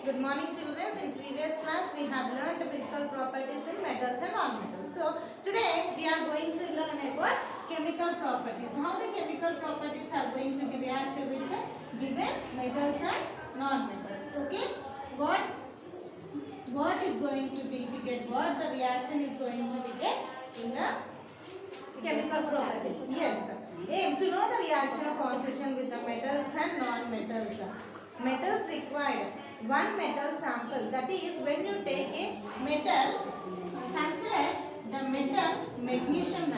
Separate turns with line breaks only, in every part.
Good morning children. In previous class we have learned the physical properties in metals and non-metals. So today we are going to learn about chemical properties. How the chemical properties are going to be reacted with the given metals and non-metals. Okay. What is going to be we get what the reaction is going to be get in the chemical properties. Yes. Aim to know the reaction of oxidation with the metals and non-metals. Metals required one metal sample. That is, when you take a metal, consider the metal magnesium.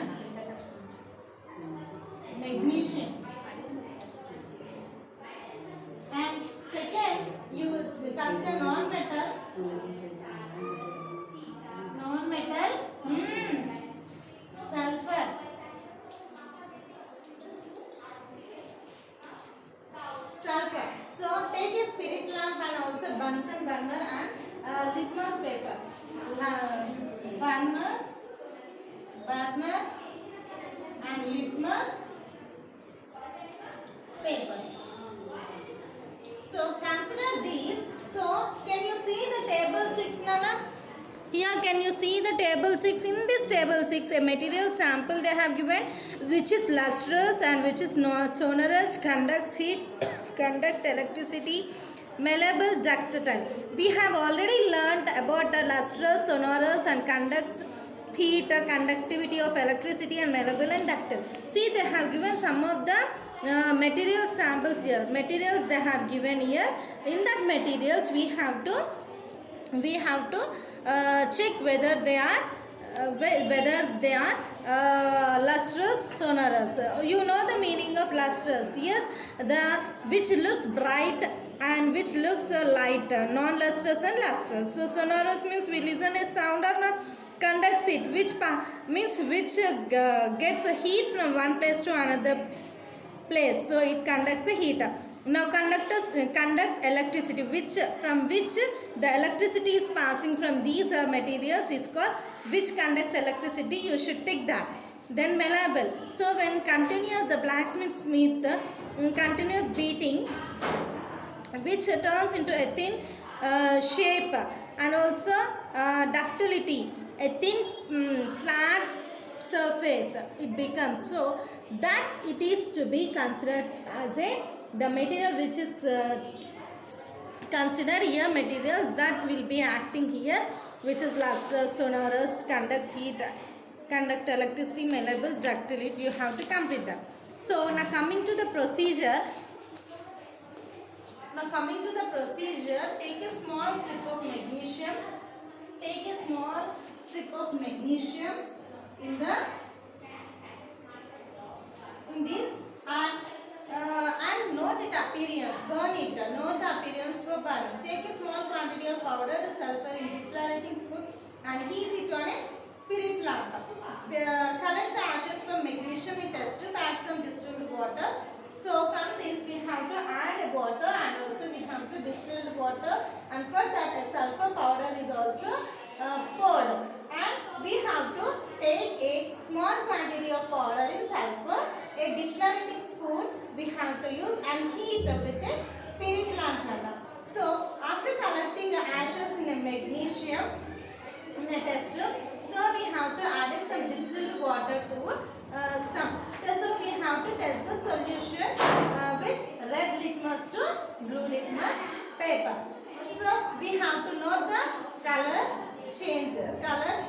Magnesium. And second, you consider non-metal. Non-metal. Sulfur. Sulfur. So take a spirit lamp and also Bunsen burner and litmus paper. Burner and litmus paper. So consider these. So can you see the table 6, Nana? Here can you see the table 6? In this table 6 a material sample they have given which is lustrous and which is not sonorous, conducts heat, conduct electricity, malleable, ductile. We have already learnt about the lustrous, sonorous and conducts heat, conductivity of electricity and malleable and ductile. See, they have given some of the material samples here. Materials they have given here. In that materials we have to check whether they are lustrous, sonorous. You know the meaning of lustrous. Yes, the which looks bright and which looks light, non-lustrous and lustrous. So sonorous means we listen a sound or not conducts it, which means which gets a heat from one place to another place. So it conducts a heat. Now conducts electricity, which the electricity is passing from these materials is called which conducts electricity. You should take that. Then malleable. So when continuous the blacksmith continuous beating, which turns into a thin shape, and also ductility, a thin flat surface it becomes, so that it is to be considered as the material which is considered here, materials that will be acting here, which is lustrous, sonorous, conducts heat, conduct electricity, malleable, ductility. You have to complete that. So now coming to the procedure. Take a small strip of magnesium. Take a small strip of magnesium in this and note its appearance. Burn it. Note the appearance for burning. Take a small quantity of powdered sulfur in deflagrating spoon and heat it on a spirit lamp. Collect the ashes from magnesium in test tube. Add some distilled water. So from this we have to add water and also we have to distill water, and for that a sulfur powder is also poured, and we have to take a small quantity of powder in sulfur, a deflagrating spoon we have to use and heat with a spirit lamp. So after collecting the ashes in a magnesium in a test tube, so we have to add some distilled water to some. So we have to test the solution with red litmus to blue litmus paper. So we have to note the color change, colors,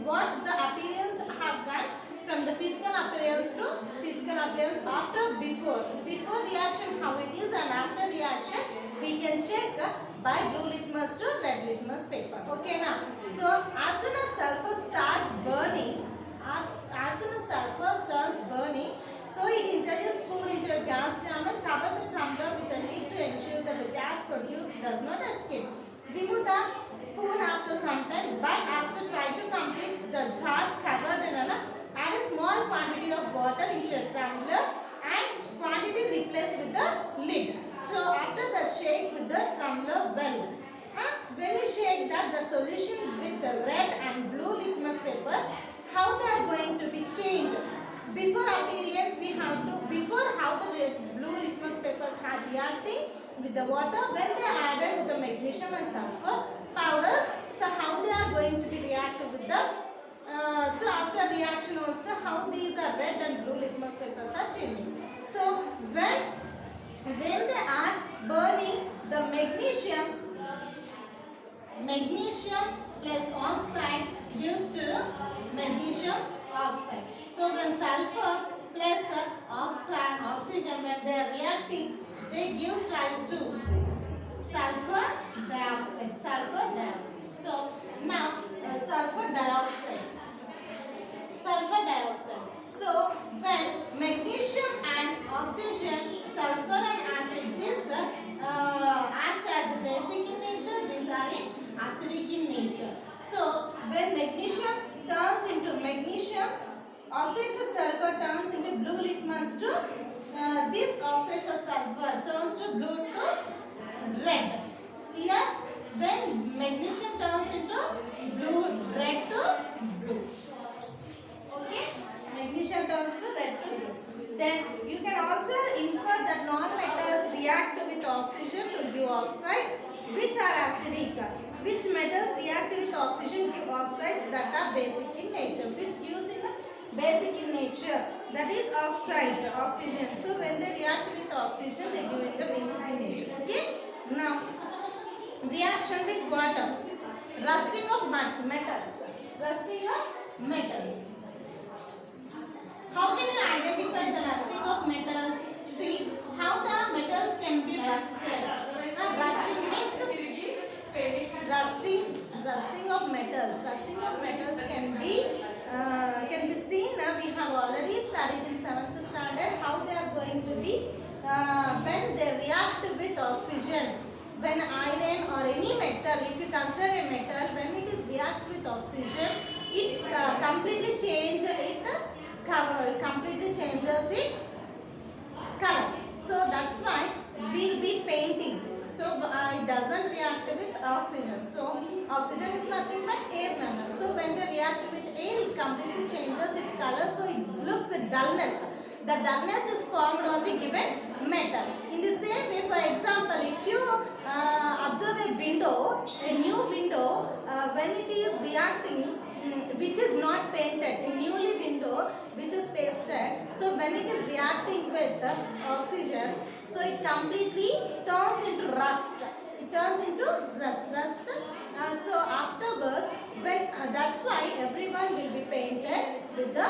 what the appearance have got from the physical appearance to physical appearance after before reaction how it is, and after reaction we can check by blue litmus to red litmus paper. Okay now. So as soon as sulfur starts burning, so it introduces spoon into a gas jar and cover the tumbler with a lid to ensure that the gas produced does not escape. Remove the spoon after some time, but after try to complete the jar covered and add a small quantity of water into a tumbler and quantity replaced with the lid. So after that, shake with the tumbler well. When we shake that, the solution with the red and blue litmus paper, how they are going to be changed. Before appearance, we have to, before how the blue litmus papers are reacting with the water when they are added with the magnesium and sulfur powders. So how they are going to be reacted with the so after reaction also how these are red and blue litmus papers are changing. So when they are burning the magnesium plus oxide gives to magnesium oxide. So when sulfur plus oxygen when they are reacting, they gives rise to sulfur dioxide. So now sulfur dioxide. So when magnesium and oxygen, sulfur and acid, this acts as basic in nature. These are in acidic in nature. So when magnesium turns into magnesium, oxides of sulfur turns into blue litmus to these oxides of sulfur turns to blue to red. Clear? When magnesium turns into red to blue. Okay? Magnesium turns to red to blue. Then you can also infer that non-metals react with oxygen to give oxides which are acidic. Which metals react with oxygen give oxides that are basic in nature. Which gives in basic in nature. That is oxides, oxygen. So when they react with oxygen, they give in the basic in nature. Okay? Now, reaction with water. Rusting of metals. How can you identify the rusting of metals? See how the metals can be rusted. Rusting means rusting of metals. Rusting of metals can be seen. We have already studied in 7th standard how they are going to be when they react with oxygen. When iron or any metal, if you consider a metal, when it is reacts with oxygen, it completely changes its color. So that's why we'll be painting. So it doesn't react with oxygen. So oxygen is nothing but air number. So when they react with air, it completely changes its color. So it looks a dullness. The dullness is formed on the given metal. In the same way, for example, if you observe a new window, when it is reacting, which is not painted, a newly window which is pasted, so when it is reacting with oxygen, so it completely turns into rust. So afterwards, when that's why everyone will be painted with the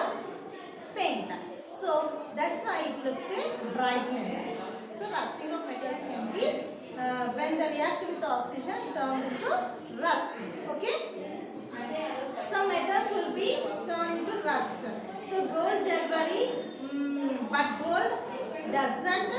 paint. So that's why it looks a brightness. So rusting of metals can be when they react with oxygen, it turns into rust. Okay? Some metals will be turned into rust. So gold jewelry, but gold doesn't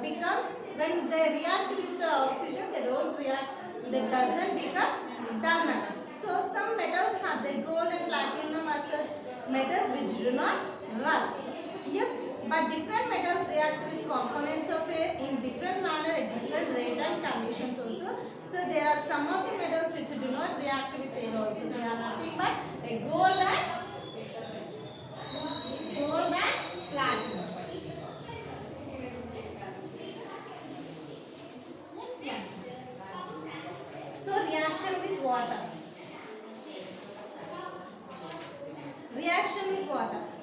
become, when they react with the oxygen, they doesn't become dull. So some metals have the gold and platinum are such metals which do not rust. Yes, but different metals react with components of air in different manner at different rate and conditions also. So there are some of the metals which do not react with air also. They are nothing but a gold and platinum. So reaction with water.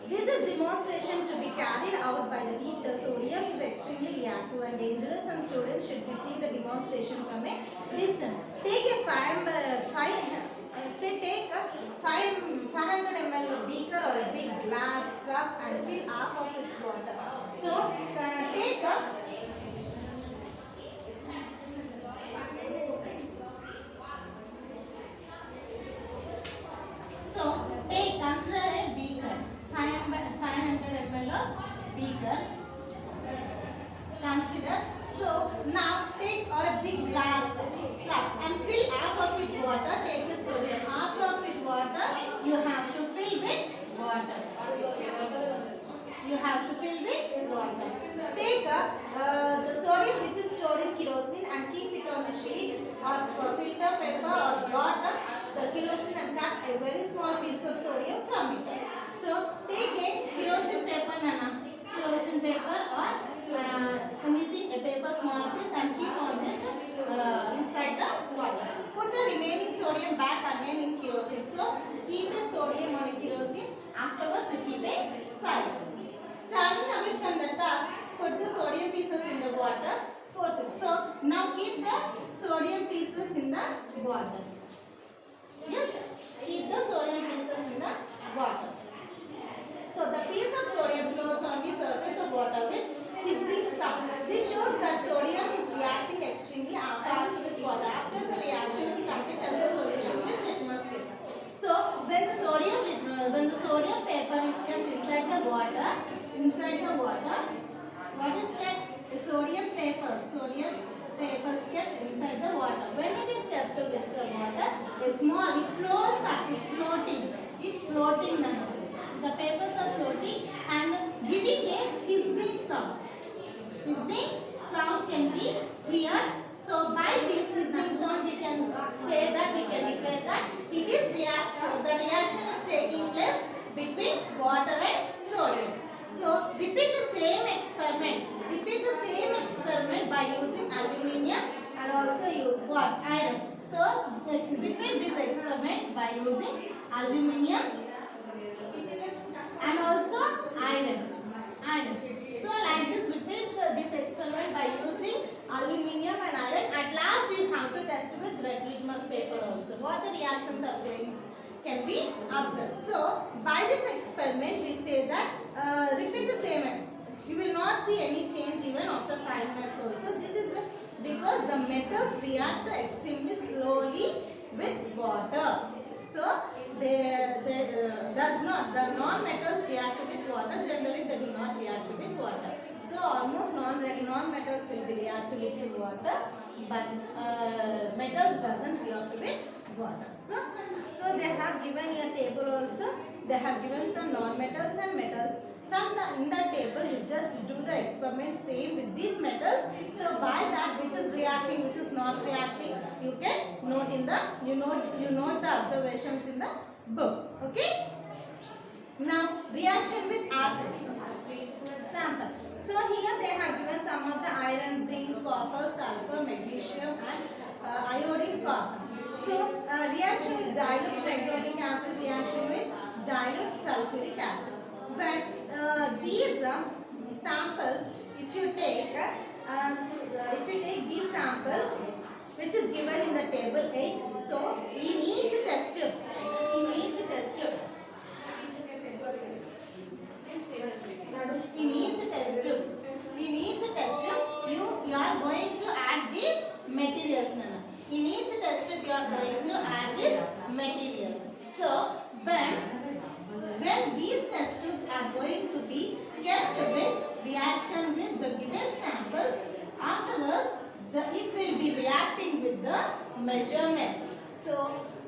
This is demonstration to be carried out by the teacher. Sodium is extremely reactive and dangerous, and students should be seeing the demonstration from a distance. Take a 500 ml beaker or a big glass trough and fill half of its water. So take consider a beaker, 500 ml of beaker. Consider. So now take a big glass cup and fill half of it water. Take the sodium. Half of it water you have to fill with water. Take the water. Yes, keep the sodium pieces in the water. So the piece of sodium floats on the surface of water with hissing sound. This shows that sodium is reacting extremely fast with water. After the reaction is complete as the solution with litmus paper. So when the sodium paper is kept inside the water, what is kept? The sodium paper is kept inside the water. When it is kept with the water, it flows up, it floating now. The papers are floating and giving a hissing sound. Hissing sound can be heard. So by this hissing sound we can say that, we can declare that it is reaction. The reaction is taking place between water and sodium. So repeat the same experiment. By using aluminium and also use what? Iron. So repeat this experiment by using aluminium and also iron. So like this, repeat this experiment by using aluminium and iron. At last you have to test it with red litmus paper also. What the reactions are going can be observed. So by this experiment we say that repeat the same ends. You will not see any change even after 5 minutes also. This is because the metals react extremely slowly with water. So the non-metals react with water. Generally they do not react with water. So almost non-metals will be reactive with water, but metals doesn't react with water. So they have given a table also. They have given some non-metals and metals. In the table you just do the experiment same with these metals. So by that, which is reacting, which is not reacting, you can note in the you note the observations in the book. Okay. Now reaction with acids. Sample. So here they have given some of the iron, zinc, copper, sulfur, magnesium and iodine, copper. So reaction with dilute hydrochloric acid, reaction with dilute sulfuric acid. But these samples, if you take these samples which is given in the table 8, so in each test tube, you are going to add these materials. In each test tube you are going to add these materials. So when these test tubes are going to be kept with reaction with the given samples, afterwards it will be reacting with the measurements. So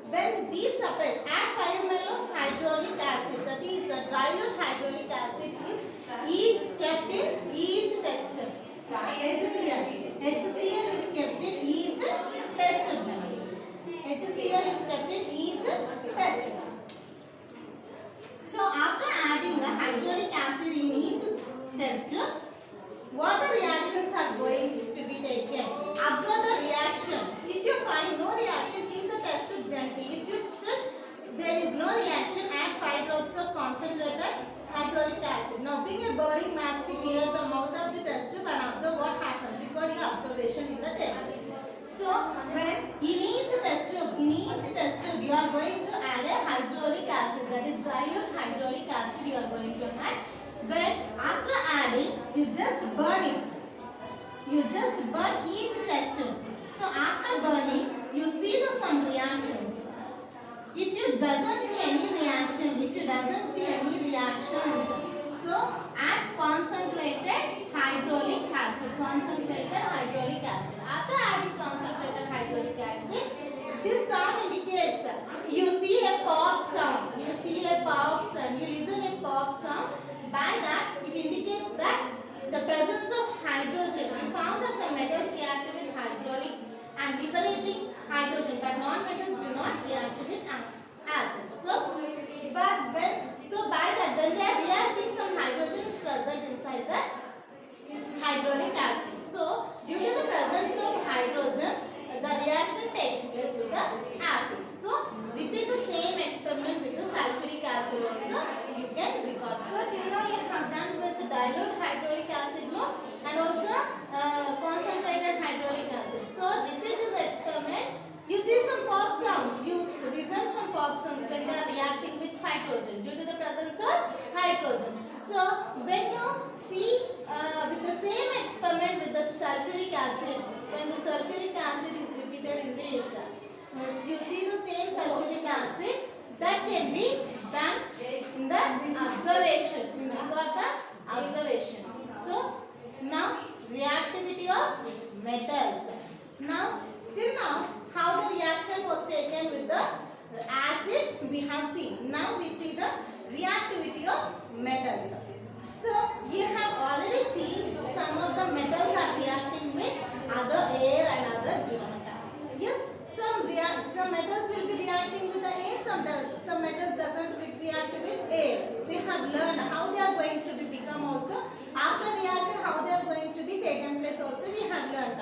when these separates, add 5 ml of hydraulic acid, that is dilute hydraulic acid is kept in each test tube. HCl is kept in each test tube. HCl is kept in each test tube. So after adding the hydraulic acid in each test tube, what the reactions are going to be taken? Observe the reaction. If you find no reaction, keep the test tube gently. If you still there is no reaction, add 5 drops of concentrated hydraulic acid. Now bring a burning matchstick near the mouth of the test tube and observe what happens. Record your observation in the table. So when in each test tube you are going to add a hydraulic acid, that is dilute hydraulic acid you are going to add. When after adding, you just burn it. You just burn each test tube. So after burning, you see some reactions. If you doesn't see any reactions, so add concentrated hydraulic acid. After adding concentrated hydraulic acid, this sound indicates, you see a pop sound. You listen a pop sound. By that, it indicates that the presence of hydrogen. We found that some metals react with hydraulic this. You see the same sulfuric acid that can be done in the observation. We got the observation. So now reactivity of metals. Now till now how the reaction was taken with the acids we have seen. Now we see the reactivity of metals. So you have already seen some of the metals are reacting with other air and other denominator. Yes, some metals will be reacting with the air, some metals doesn't react with air. We have learned how they are going to be become also. After reaction, how they are going to be taken place also we have learned.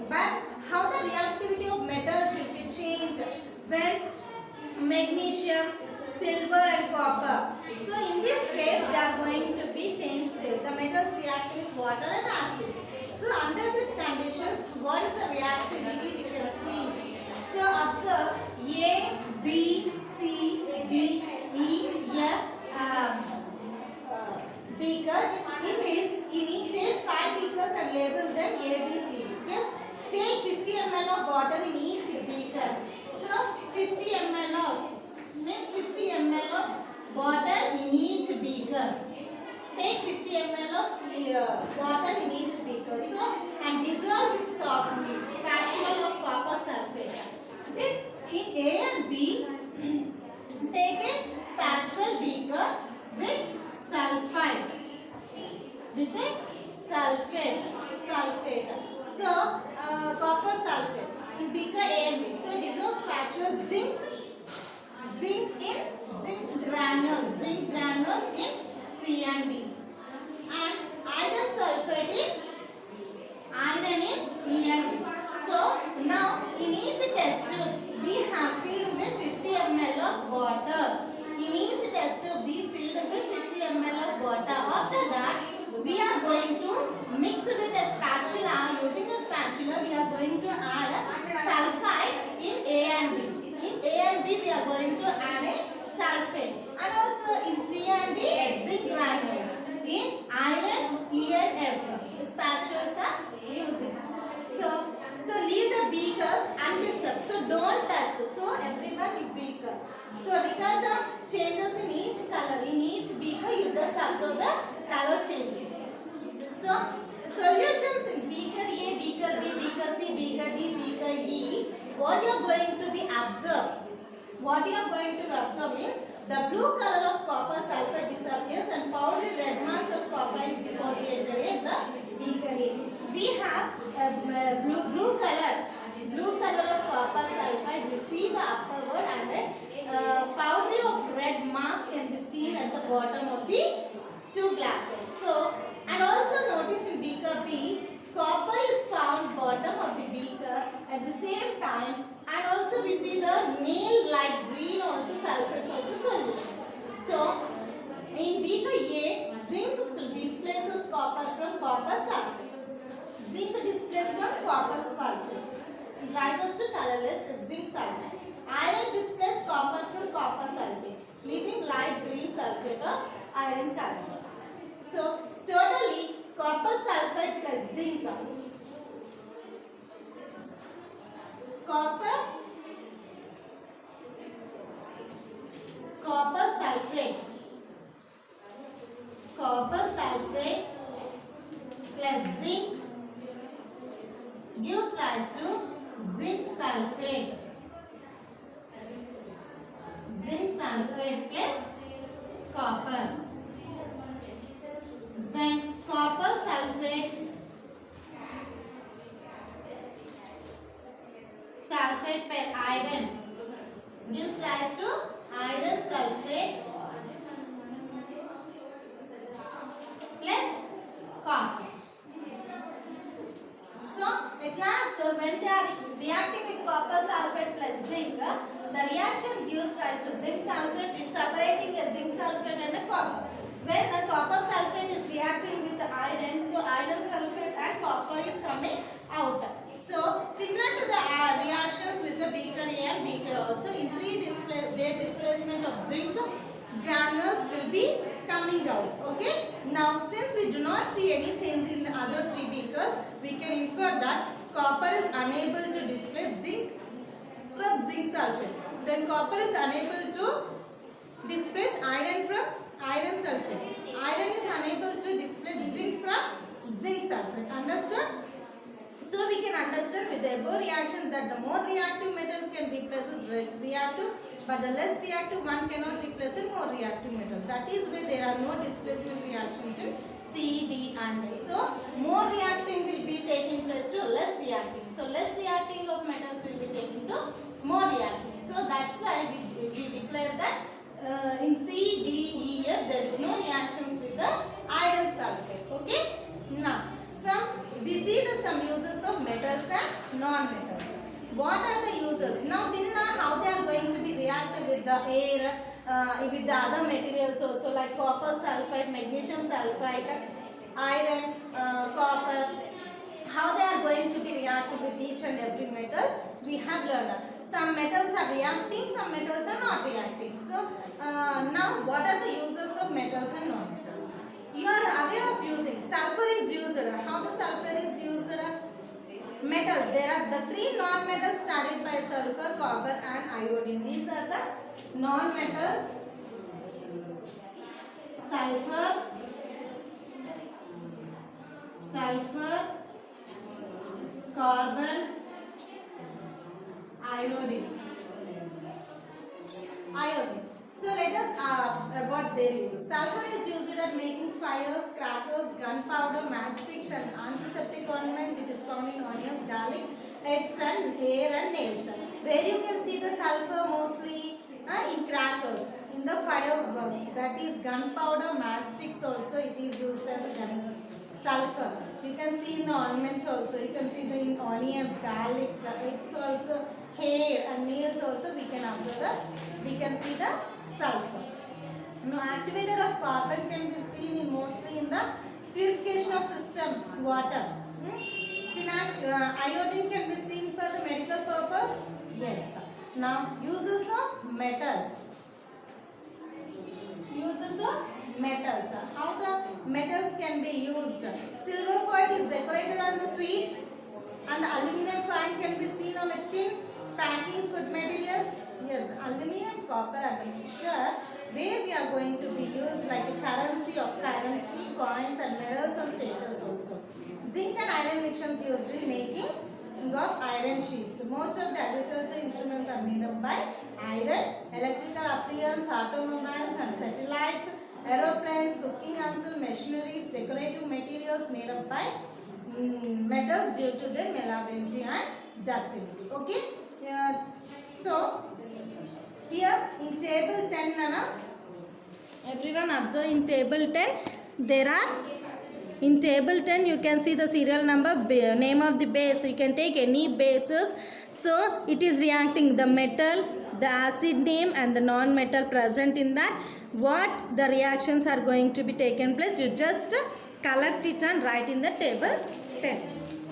But how the reactivity of metals will be changed when magnesium, silver and copper. So in this case they are going to be changed. The metals react with water and acids. So under these conditions, what is the reactivity we can see? So observe A, B, C, D, E, F beakers. In this, you need to take 5 beakers and label them A, B, C, D. Yes, take 50 ml of water in each beaker. So 50 ml of means 50 ml of water in each beaker. Take 50 ml of water in each beaker. So and dissolve with spatula of copper sulfate. In A and B, take a spatula beaker with sulfide. With a sulfate. So copper sulfate in beaker A and B. So dissolve spatula zinc granules in C and D, and iron sulfate in E and D. So now in each test tube we have filled with 50 ml of water. In each test tube we filled with 50 ml of water. After that we are going to mix with a spatula. Using a spatula we are going to add sulfide in A and B. In A and B we are going to add a sulfate, and also in C and D zinc granules. In iron, E and F spatulas are using. So leave the beakers undisturbed. So don't touch. So everyone in beaker. So record the changes in each color. In each beaker you just observe the color changing. So solutions in beaker A, beaker B, beaker C, beaker D, beaker E. What you are going to be observed? What you are going to observe is the blue color of copper sulfate disappears and powdered red mass of copper is deposited at the beaker A. We have blue color of copper sulfide. We see the upperward, and a powder of red mass can be seen at the bottom of the 2 glasses. So and also notice in beaker B, copper is found bottom of the beaker at the same time, and also we see the nail light green also sulfates also solution. So in beaker A, zinc displaces copper from copper sulfate. Zinc displaced from copper sulfate rises to colorless zinc sulfate. Iron displaced copper from copper sulfate, leaving light green sulfate of iron color. So totally copper sulfate plus zinc. Copper sulfate plus zinc gives rise to zinc sulfate. Zinc sulfate plus copper. When copper sulfate per iron gives rise to iron sulfate plus copper. So at last when they are reacting with copper sulfate plus zinc, the reaction gives rise to zinc sulfate. It's separating a zinc sulfate and a copper. When the copper sulfate is reacting with the iron, so iron sulfate and copper is coming out. So similar to the reactions with the beaker A and beaker also, in their displacement of zinc, granules will be coming out. Okay. Now since we do not see any change in the other 3 beakers, we can infer that copper is unable to displace zinc copper is unable to displace iron from iron sulfate. Iron is unable to displace zinc from zinc sulfate. Understood? So we can understand with the above reaction that the more reactive metal can replace reactive, but the less reactive one cannot replace a more reactive metal. That is why there are no displacement reactions in C, D and S. So more reacting will be taking place to less reacting. So less reacting of metals will be taking to more reacting. So that's why we declare that in C, D, E, F there is no reactions with the iron sulfate. Okay. Now we see some uses of metals and non-metals. What are the uses? Now till now how they are going to be reactive with the air, with the other materials also like copper sulfide, magnesium sulfide, iron, copper. How they are going to be reactive with each and every metal we have learned. Some metals are reacting, some metals are not reacting. So now what are the uses of metals and non-metals? You are aware of using. Sulfur is used. How the sulfur is used? Metals. There are the three non-metals started by sulfur, copper and iodine. These are the non-metals. Sulfur, carbon, iodine. So let us about their uses. Sulfur is used at making fires, crackers, gunpowder, matchsticks and antiseptic ornaments. It is found in onions, garlic, eggs and hair and nails. Where you can see the sulfur mostly in crackers, in the fireworks. That is gunpowder, matchsticks also it is used as a gun. Sulfur. You can see in the ornaments also. You can see the in onions, garlic, eggs also, hair and nails also we can observe that. We can see the sulfur. Now activator of carbon can be seen in mostly in the purification of system water. Iodine can be seen for the medical purpose. Yes. Now uses of metals. Uses of metals. How the metals can be used? Silver foil is decorated on the sweets and the aluminum foil can be seen on a thin packing food materials. Yes, aluminum, copper are the mixture where we are going to be used like a currency, coins and medals and status also. Zinc and iron mixtures used in making of iron sheets. Most of the agricultural instruments are made up by iron. Electrical appliances, automobiles and satellites, aeroplanes, cooking utensils, machineries, decorative materials made up by metals due to their malleability and ductility. Okay. So here in table 10, everyone observe in table 10 there are in table 10 you can see the serial number, name of the base. You can take any bases. So it is reacting the metal, the acid name and the non-metal present in that. What the reactions are going to be taken place, you just collect it and write in the table 10.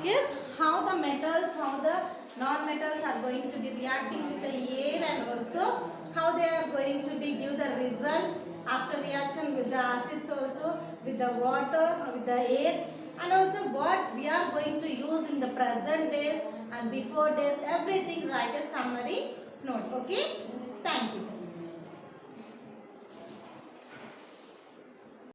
Yes, how the metals, how the non-metals are going to be reacting with the air and also how they are going to be give the result after reaction with the acids also, with the water, with the air and also what we are going to use in the present days and before days, everything write a summary note. Okay, thank you.